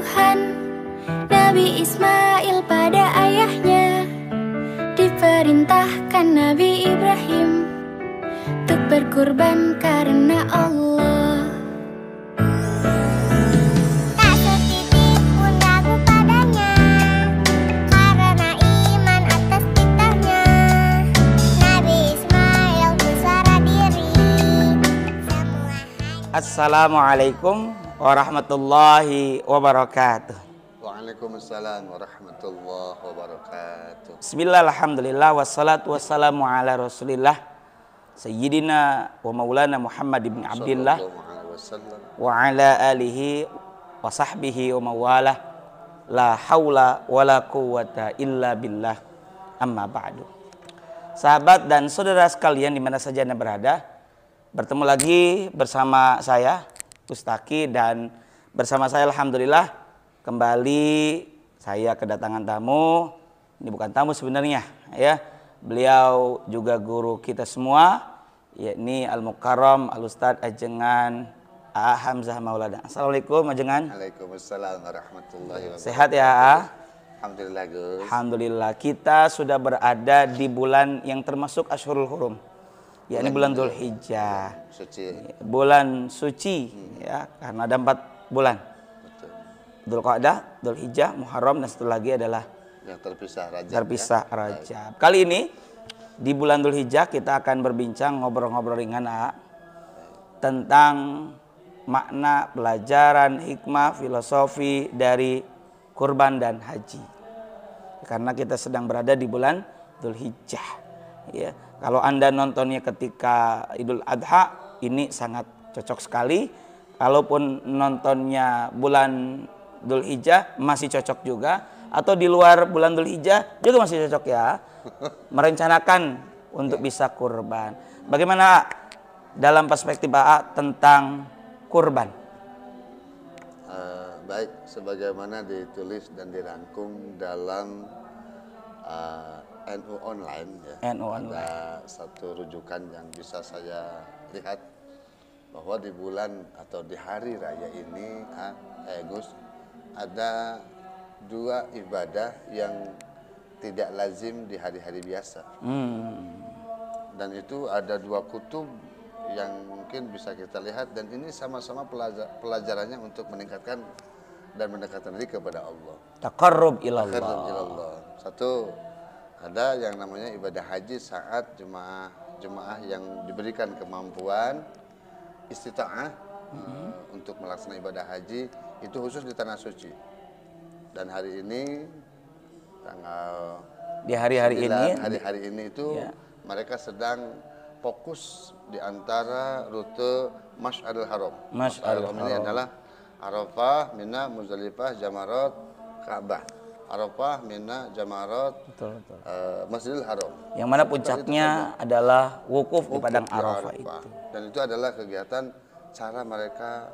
Tuhan Nabi Ismail pada ayahnya, diperintahkan Nabi Ibrahim untuk berkurban karena Allah. Tak setitik pun ragu padanya, karena iman atas titahnya. Nabi Ismail berserah diri. Assalamualaikum warahmatullahi wabarakatuh. Waalaikumsalam warahmatullahi wabarakatuh. Bismillah, alhamdulillah, wassalatu wassalamu ala rasulillah Sayyidina wa maulana Muhammad ibn Abdillah wa ala alihi wa sahbihi wa mawalah. La hawla wa la quwwata illa billah, amma ba'du. Sahabat dan saudara sekalian dimana saja Anda berada, bertemu lagi bersama saya Ustaki, dan bersama saya alhamdulillah kembali saya kedatangan tamu. Ini bukan tamu sebenarnya ya. Beliau juga guru kita semua, yakni Al-Mukarram Al-Ustadz Ajengan A. Hamzah Maulana. Assalamualaikum Ajengan. Waalaikumsalam warahmatullahi wabarakatuh. Sehat ya A? Alhamdulillah Gus. Alhamdulillah. Kita sudah berada di bulan yang termasuk Ashurul Hurum, yakni bulan Dzulhijjah, Suci. bulan suci ya, karena ada 4 bulan. Betul. Dzulqa'dah, Dzulhijjah, Muharram, dan satu lagi adalah Yang terpisah Rajab. terpisah ya? Rajab. Kali ini di bulan Dzulhijjah kita akan berbincang, ngobrol-ngobrol ringan tentang makna, pelajaran, hikmah, filosofi dari kurban dan haji. Karena kita sedang berada di bulan Dzulhijjah ya. Kalau Anda nontonnya ketika Idul Adha, ini sangat cocok sekali. Kalaupun nontonnya bulan Dzulhijjah, masih cocok juga. Atau di luar bulan Dzulhijjah juga masih cocok ya. Merencanakan untuk bisa kurban. Bagaimana dalam perspektif AA tentang kurban? Baik, sebagaimana ditulis dan dirangkum dalam NU Online ya. NU Online. Ada satu rujukan yang bisa saya lihat bahwa di bulan atau di hari raya ini Gus, ada 2 ibadah yang tidak lazim di hari-hari biasa. Dan itu ada 2 kutub yang mungkin bisa kita lihat, dan ini sama-sama pelajarannya untuk meningkatkan dan mendekatkan diri kepada Allah. Taqarrub Taqarrub ilallah. ilallah. Satu, ada yang namanya ibadah haji saat jemaah yang diberikan kemampuan istita'ah untuk melaksanakan ibadah haji itu khusus di tanah suci. Dan hari ini tanggal Di hari-hari 9, ini hari-hari ini itu ya, mereka sedang fokus di antara rute Masy'aril Haram. Masy'aril Ini Haram. adalah Arafah, Mina, Muzdalifah, Jamarat, Ka'bah. Arafah, Mina, Jamarat, betul, betul. Masjidil Haram. Yang mana puncaknya adalah wukuf di padang Arafah itu. Dan itu adalah kegiatan cara mereka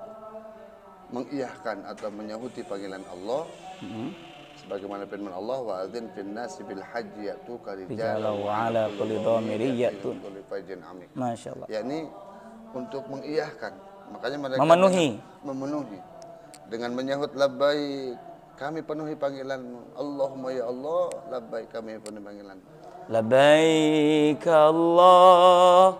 mengiyahkan atau menyahuti panggilan Allah. Sebagaimana firman Allah, wa adzin fin nasi bil haji ya'tuka rijalan wa ala kulli dhamirin ya'tun. Masya Allah. Yakni untuk mengiyahkan. Makanya mereka Memenuhi dengan menyahut labbaik, kami penuhi panggilanmu. Allahumma ya Allah, labbaik, kami penuhi panggilan. Labbaik Allahumma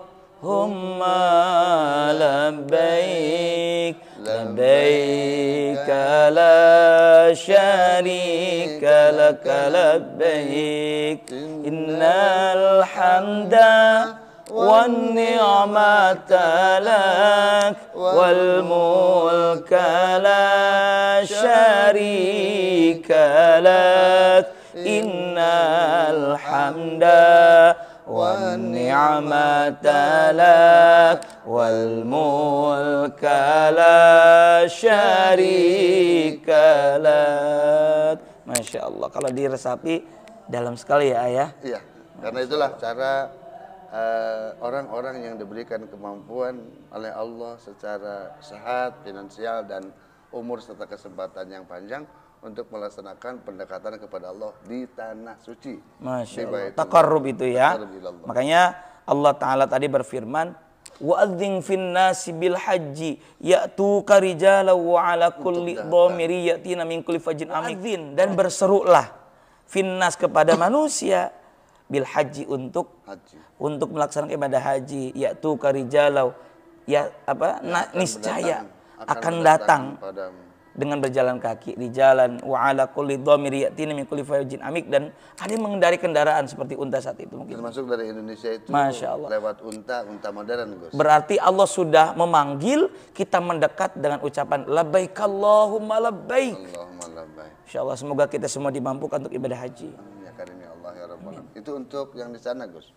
labbaik, labbaik la syarika laka labbaik, innal hamda wan ni'mata lak wal mulka la syarika lak, innal hamda wan ni'mata lak wal mulka la syarika lak. Masya Allah, kalau diresapi dalam sekali ya ayah. Iya, karena itulah cara orang-orang yang diberikan kemampuan oleh Allah secara sehat, finansial, dan umur serta kesempatan yang panjang untuk melaksanakan pendekatan kepada Allah di tanah suci. Masya Allah. Taqarrub itu ya. Makanya Allah Ta'ala tadi berfirman, Wa'adzin fin nasi bil haji ya'tuka rijalan wa ala kulli dhamiri yatina min kulli fajjin amik. Dan berserulah finnas kepada manusia bil haji untuk melaksanakan ibadah haji, ya'tuka rijalan, ya apa, niscaya akan datang dengan berjalan kaki, rijalan wa ala kulli dhamiri yatina min kulli fajjin amik. Dan ada yang mengendari kendaraan seperti unta saat itu mungkin. Termasuk dari Indonesia itu. Masya Allah. Lewat unta modern, Gus. Berarti Allah sudah memanggil kita mendekat dengan ucapan labbaik Allahumma labbaik. Allahumma labbaik. Insyaallah semoga kita semua dimampukan untuk ibadah haji. Amin ya karim ya Allah ya rabbal alamin. Itu untuk yang di sana, Gus.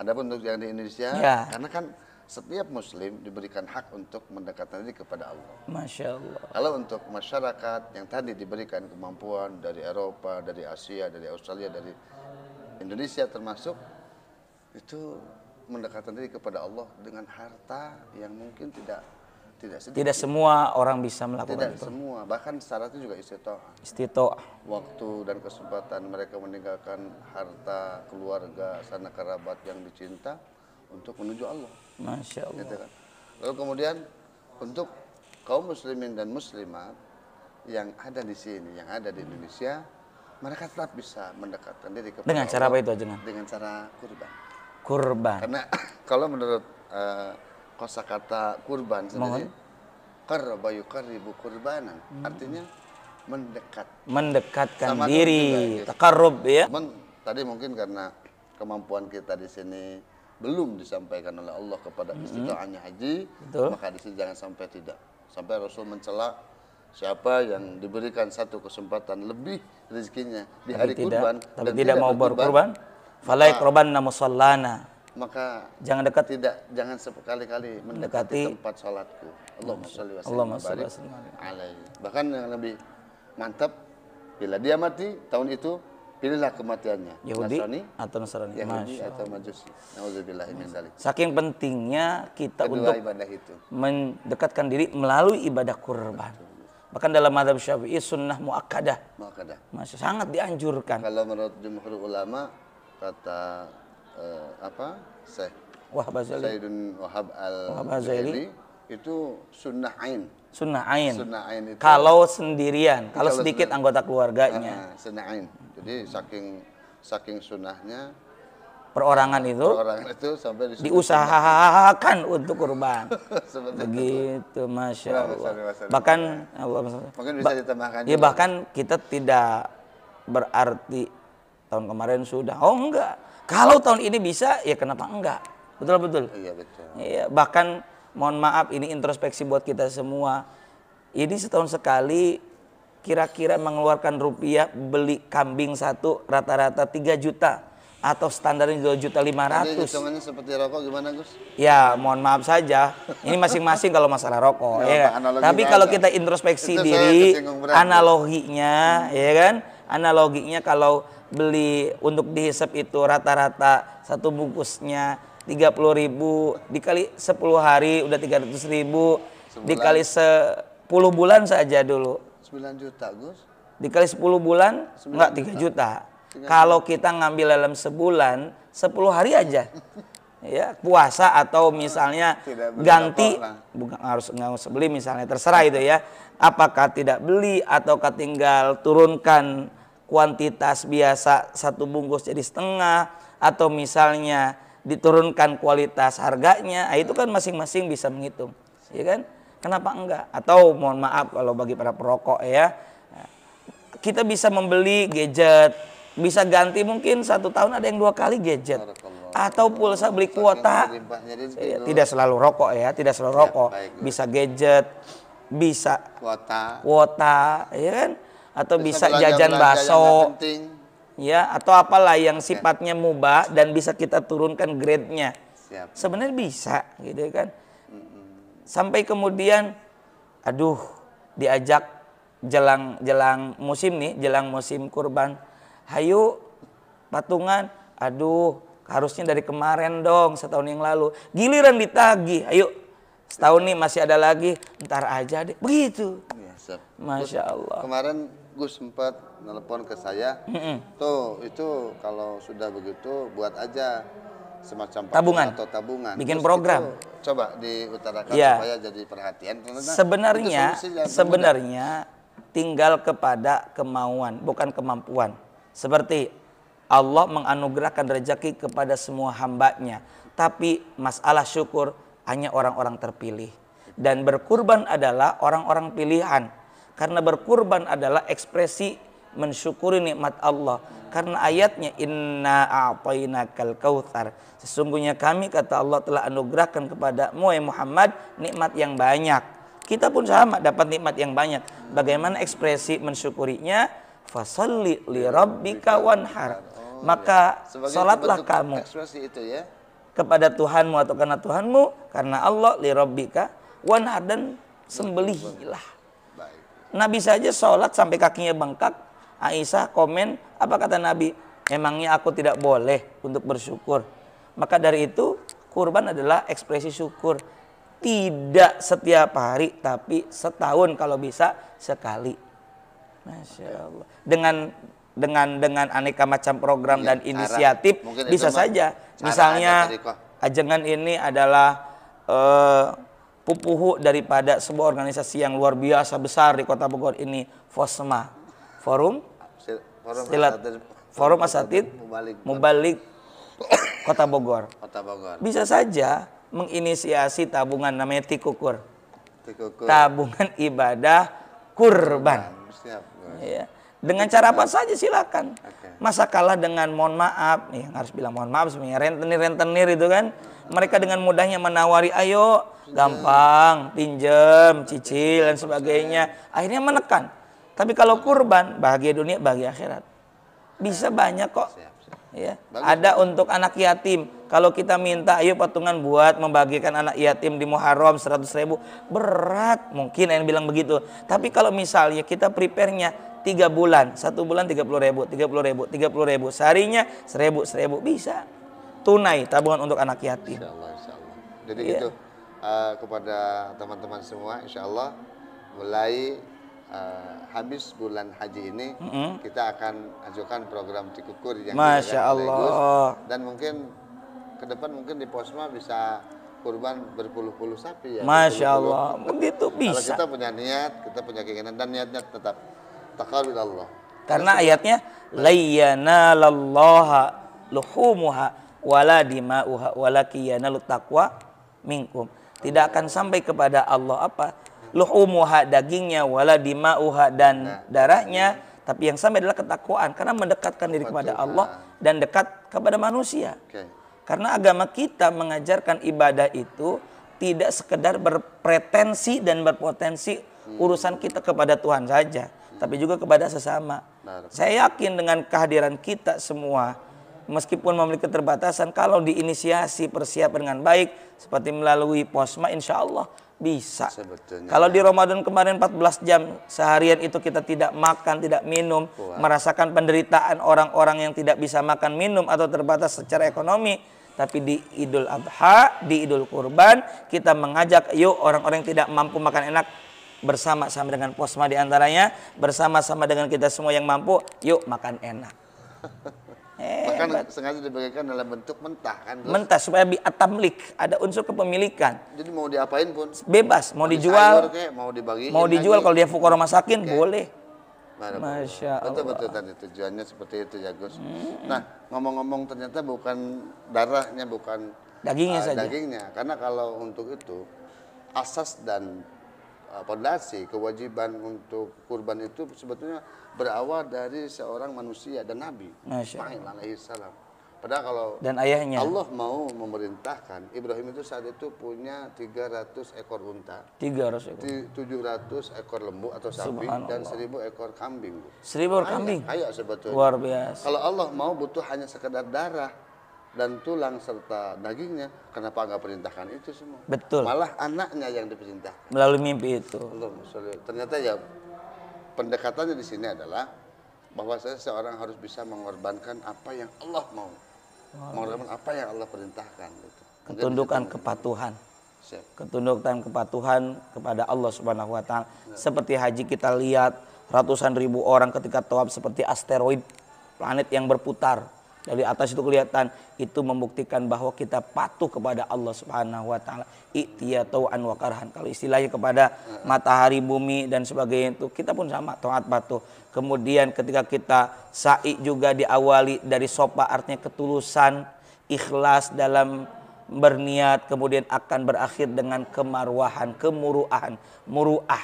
Adapun untuk yang di Indonesia, karena kan setiap muslim diberikan hak untuk mendekatkan diri kepada Allah. Masya Allah. Kalau untuk masyarakat yang tadi diberikan kemampuan dari Eropa, dari Asia, dari Australia, dari Indonesia termasuk, itu mendekatkan diri kepada Allah dengan harta yang mungkin tidak sedikit. Tidak semua orang bisa melakukan itu. Tidak semua, bahkan syaratnya juga istitoah. Waktu dan kesempatan mereka meninggalkan harta, keluarga, sanak kerabat yang dicinta untuk menuju Allah. Masya Allah. Gitu kan? Lalu kemudian untuk kaum muslimin dan muslimat yang ada di sini, yang ada di Indonesia, mereka tetap bisa mendekatkan diri kepada dengan Allah. cara apa itu, Jengan? Dengan cara kurban. Kurban. Karena kalau menurut kosakata kurban sendiri, qarraba yuqarribu kurbanan, artinya mendekatkan sama diri, taqarrub ya. Tadi mungkin karena kemampuan kita di sini belum disampaikan oleh Allah kepada istitoahnya haji, maka di sini jangan sampai tidak. Sampai Rasul mencela siapa yang diberikan satu kesempatan lebih rezekinya di hari kurban tapi tidak mau berkurban, fala yaqrabanna musallana. Maka jangan dekat, jangan sekali-kali mendekati tempat salatku. Allahumma sholli wa sallim alaihi. Bahkan yang lebih mantap, bila dia mati tahun itu, pilihlah kematiannya Yahudi atau Nasrani, Yahudi atau Majusi. Nauzubillahi min dzalik. Saking pentingnya kita untuk ibadah itu mendekatkan diri melalui ibadah kurban. Bahkan dalam mazhab Syafi'i sunnah muakkadah. Masih sangat dianjurkan. Kalau menurut jumhur ulama, kata Syekh Sayyidun Wahab al-Zaili, itu sunnah ain. Sunnah ain. Itu kalau sendirian, kalau sedikit anggota keluarganya. Sunnah ain. Jadi saking sunnahnya perorangan itu sampai diusahakan untuk kurban. Begitu, Masya Allah. Bahkan mungkin bisa ditambahkan. Ya bahkan kita tidak berarti tahun kemarin sudah. Oh enggak. Kalau tahun ini bisa, ya kenapa enggak? Betul. Iya betul. Iya, bahkan mohon maaf ini introspeksi buat kita semua. Ini setahun sekali kira-kira mengeluarkan rupiah beli kambing satu rata-rata 3 juta atau standarnya 2,5 juta. Hitungannya seperti rokok gimana, Gus? Ya, mohon maaf saja. Ini masing-masing kalau masalah rokok, ya. Tapi kalau kita introspeksi diri, analoginya, ya kan? Analoginya kalau beli untuk dihisap itu rata-rata satu bungkusnya 30.000 dikali 10 hari udah 300.000 dikali 10 bulan saja dulu 9 juta, Gus. Dikali 10 bulan enggak 3 juta. Kalau kita ngambil dalam sebulan 10 hari aja. Ya, puasa atau misalnya ganti nggak harus beli misalnya, terserah itu ya. Apakah tidak beli ataukah tinggal turunkan kuantitas biasa satu bungkus jadi setengah, atau misalnya diturunkan kualitas harganya, itu kan masing-masing bisa menghitung, ya kan? Kenapa enggak? Atau mohon maaf kalau bagi para perokok ya, kita bisa membeli gadget, bisa ganti mungkin 1 tahun ada yang 2 kali gadget, atau pulsa beli kuota, tidak selalu rokok ya, tidak selalu rokok, bisa gadget, bisa kuota, ya kan? Atau bisa jajan bakso, ya, atau apalah yang sifatnya mubah dan bisa kita turunkan grade-nya. Sebenarnya bisa, gitu kan? Sampai kemudian, aduh, diajak jelang musim nih, jelang musim kurban, hayu patungan, aduh, harusnya dari kemarin dong, setahun yang lalu. Giliran ditagih, ayo, setahun nih masih ada lagi, ntar aja deh, begitu. Masya Allah. Kemarin Gus sempat nelpon ke saya, tuh itu kalau sudah begitu buat aja semacam tabungan atau tabungan. bikin Terus program itu coba diutarakan ya. supaya jadi perhatian. Sebenarnya tinggal kepada kemauan bukan kemampuan. Seperti Allah menganugerahkan rezeki kepada semua hambanya, tapi masalah syukur hanya orang-orang terpilih. Dan berkurban adalah orang-orang pilihan, karena berkurban adalah ekspresi mensyukuri nikmat Allah. Karena ayatnya inna a'tainakal kautsar, sesungguhnya kami kata Allah telah anugerahkan kepadamu Muhammad nikmat yang banyak. Kita pun sama dapat nikmat yang banyak. Bagaimana ekspresi mensyukurinya? Fasalli li rabbika wanhar. Maka salatlah kamu itu ya, kepada Tuhanmu atau karena Tuhanmu, karena Allah li rabbika wanhar, dan sembelihlah. Nabi saja sholat sampai kakinya bengkak. Aisyah komen, apa kata Nabi? Emangnya aku tidak boleh untuk bersyukur? Maka dari itu kurban adalah ekspresi syukur. Tidak setiap hari, tapi setahun kalau bisa sekali. Masya Allah. Dengan aneka macam program dan inisiatif bisa saja. Misalnya ajengan ini adalah pupuhu daripada sebuah organisasi yang luar biasa besar di Kota Bogor ini, FOSMA, Forum Asatid Mubalik Kota Bogor. Bisa saja menginisiasi tabungan namanya tikukur. Tabungan ibadah kurban. Ya. Dengan cara apa saja silakan. Masa kalah dengan mohon maaf, nih harus bilang mohon maaf sebenarnya rentenir itu kan. Mereka dengan mudahnya menawari, ayo gampang, pinjam, cicil dan sebagainya. Akhirnya menekan. Tapi kalau kurban, bahagia dunia, bahagia akhirat. Bisa banyak kok. Ya. Ada untuk anak yatim. Kalau kita minta, ayo patungan buat membagikan anak yatim di Muharram 100.000, berat mungkin yang bilang begitu. Tapi kalau misalnya kita prepare-nya 3 bulan, 1 bulan 30.000, 30.000, seharinya 1.000, bisa. Tunai tabungan untuk anak yatim. Insya Allah. Jadi gitu kepada teman-teman semua, insya Allah mulai habis bulan haji ini kita akan ajukan program tikukur yang Masya Allah. Dan mungkin ke depan mungkin di Posma bisa kurban berpuluh-puluh sapi ya. Masya Allah, begitu bisa. Kalau kita punya niat, kita punya keinginan, dan niatnya tetap taqarrub Allah. Karena ayatnya layyanallaha luhumuha wala dima'uha walakiyanalut taqwa minkum. Tidak akan sampai kepada Allah apa? Luhumuha, dagingnya, wala dima'uha, dan darahnya, tapi yang sampai adalah ketakwaan, karena mendekatkan diri kepada Allah dan dekat kepada manusia. Karena agama kita mengajarkan ibadah itu tidak sekedar berpretensi dan berpotensi urusan kita kepada Tuhan saja, tapi juga kepada sesama. Saya yakin dengan kehadiran kita semua, meskipun memiliki keterbatasan, kalau diinisiasi persiapan dengan baik seperti melalui Posma, insya Allah bisa. Kalau di Ramadan kemarin 14 jam seharian itu kita tidak makan, tidak minum, merasakan penderitaan orang-orang yang tidak bisa makan, minum atau terbatas secara ekonomi. Tapi di Idul Adha, di Idul Kurban, kita mengajak yuk orang-orang yang tidak mampu makan enak, bersama-sama dengan Posma diantaranya, bersama-sama dengan kita semua yang mampu, yuk makan enak. Bahkan sengaja dibagikan dalam bentuk mentah kan, Gus? Mentah supaya bi'atamlik, ada unsur kepemilikan. Jadi mau diapain pun bebas, mau dijual, mau dijual kalau dia fuqara masakin boleh. Masya Allah. Betul tadi tujuannya seperti itu ya Gus. Nah, ngomong-ngomong ternyata bukan darahnya, bukan dagingnya saja. Dagingnya, karena kalau untuk itu asas dan pondasi kewajiban untuk kurban itu sebetulnya berawal dari seorang manusia dan Nabi Ismail alaihissalam. Padahal kalau dan ayahnya Allah mau memerintahkan, Ibrahim itu saat itu punya 300 ekor unta, 700 ekor lembu atau sapi, dan 1.000 ekor kambing. 1.000 ekor kambing? Kaya sebetulnya. Luar biasa. Kalau Allah mau butuh hanya sekedar darah dan tulang serta dagingnya, kenapa nggak perintahkan itu semua? Betul. Malah anaknya yang diperintahkan melalui mimpi itu. Ternyata ya pendekatannya di sini adalah bahwa seorang harus bisa mengorbankan apa yang Allah mau, mengorbankan apa yang Allah perintahkan. Ketundukan kepatuhan. Ketundukan kepatuhan kepada Allah Subhanahu Wa Taala. Seperti haji kita lihat ratusan ribu orang ketika tawaf seperti asteroid, planet yang berputar. Dari atas itu kelihatan, itu membuktikan bahwa kita patuh kepada Allah Subhanahu wa taala. I'tiyatau'an wa karhan. Kalau istilahnya kepada matahari, bumi dan sebagainya itu kita pun sama taat patuh. Kemudian ketika kita sa'i juga diawali dari sopa, artinya ketulusan, ikhlas dalam berniat, kemudian akan berakhir dengan kemarwahan, kemuruahan, muruah,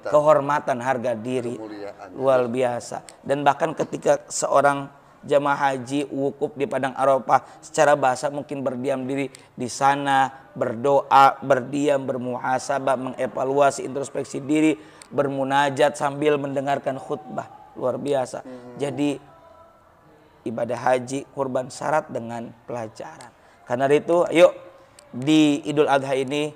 kehormatan, harga diri, kemuliaan. luar biasa. Dan bahkan ketika seorang jamaah haji wukuf di padang Arafah, secara bahasa mungkin berdiam diri di sana, berdoa, berdiam, bermuhasabah, mengevaluasi, introspeksi diri, bermunajat sambil mendengarkan khutbah, luar biasa. Jadi ibadah haji kurban syarat dengan pelajaran. Karena itu, ayo di Idul Adha ini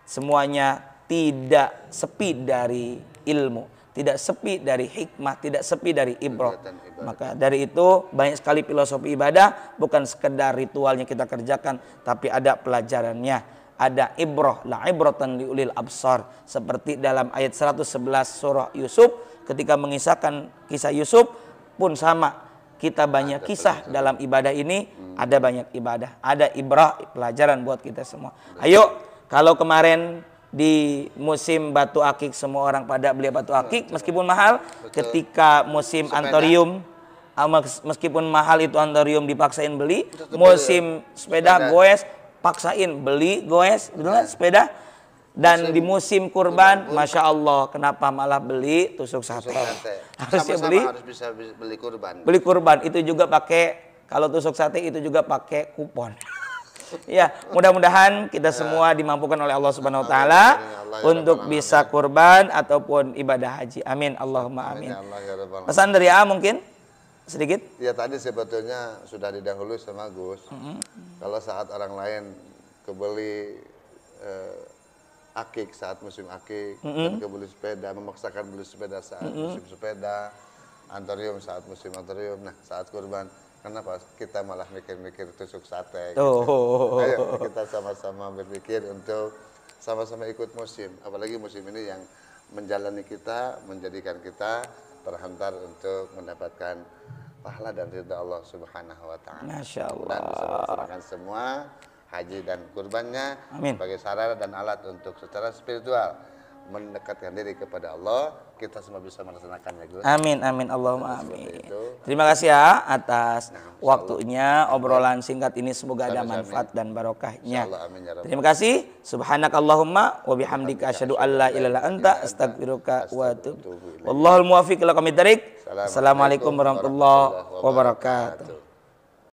semuanya tidak sepi dari ilmu, tidak sepi dari hikmah, tidak sepi dari ibrah. Maka dari itu banyak sekali filosofi ibadah, bukan sekedar ritualnya kita kerjakan, tapi ada pelajarannya, ada ibrah, la ibratan liulil absar. Seperti dalam ayat 111 surah Yusuf, ketika mengisahkan kisah Yusuf pun sama. Kita banyak kisah dalam ibadah ini, ada banyak ibadah, ada ibrah, pelajaran buat kita semua. Ayo, kalau kemarin di musim batu akik semua orang pada beli batu akik meskipun mahal, ketika musim antorium meskipun mahal itu antorium dipaksain beli, musim sepeda goes paksain beli goes, betul nggak sepeda? Dan di musim kurban, masya Allah, kenapa malah beli tusuk sate? Harusnya harus bisa beli kurban. Beli kurban itu juga pakai, kalau tusuk sate itu juga pakai kupon. Ya, mudah-mudahan kita semua dimampukan oleh Allah Subhanahu wa taala untuk bisa kurban ataupun ibadah haji. Amin, Allahumma amin. Pesan dari A mungkin sedikit? Ya tadi sebetulnya sudah didahului sama Gus. Kalau saat orang lain kebeli akik saat musim akik, dan kebeli sepeda, memaksakan beli sepeda saat musim sepeda, antorium saat musim antorium. Nah, saat kurban, kenapa kita malah mikir-mikir tusuk sate? Gitu. Ayo kita sama-sama berpikir untuk sama-sama ikut musim. Apalagi musim ini yang menjalani kita, menjadikan kita terhantar untuk mendapatkan pahala dan ridha Allah Subhanahu wa taala. Masya Allah. Dan bisa melaksanakan semua haji dan kurbannya sebagai sarana dan alat untuk secara spiritual mendekatkan diri kepada Allah. Kita semua bisa melaksanakannya, Gus. Amin, amin, Allahumma amin. Terima kasih ya atas waktunya obrolan singkat ini, semoga ada manfaat dan barokahnya. Terima kasih. Subhanakallahumma wa bihamdika asyhadu an la ilaha illa anta astaghfiruka wa atubu ilaik. Wallahul muwaffiq ila aqwamit thariq. Assalamualaikum warahmatullahi wabarakatuh.